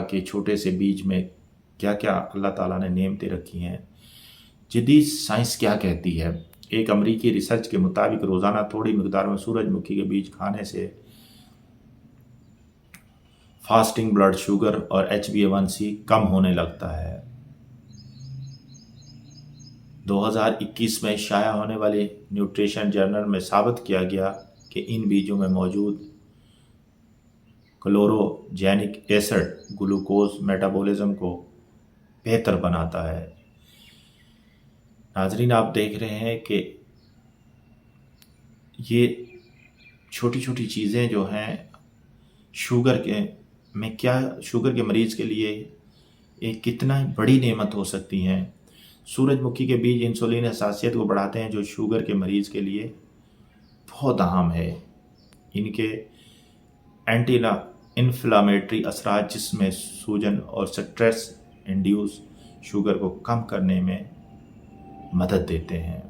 کہ چھوٹے سے بیج میں کیا کیا اللہ تعالیٰ نے نعمتیں رکھی ہیں۔ جدید سائنس کیا کہتی ہے؟ ایک امریکی ریسرچ کے مطابق روزانہ تھوڑی مقدار میں سورج مکھی کے بیج کھانے سے فاسٹنگ بلڈ شوگر اور HbA1c کم ہونے لگتا ہے۔ 2021 میں شائع ہونے والی نیوٹریشن جرنل میں ثابت کیا گیا کہ ان بیجوں میں موجود کلوروجینک ایسڈ گلوکوز میٹابولزم کو بہتر بناتا ہے۔ ناظرین، آپ دیکھ رہے ہیں کہ یہ چھوٹی چھوٹی چیزیں جو ہیں شوگر کے مریض کے لیے ایک کتنا بڑی نعمت ہو سکتی ہیں۔ سورج مکھی کے بیج انسولین حساسیت کو بڑھاتے ہیں، جو شوگر کے مریض کے لیے بہت اہم ہے۔ ان کے اینٹی انفلامیٹری اثرات جسم میں سوجن اور سٹریس انڈیوس شوگر کو کم کرنے میں مدد دیتے ہیں۔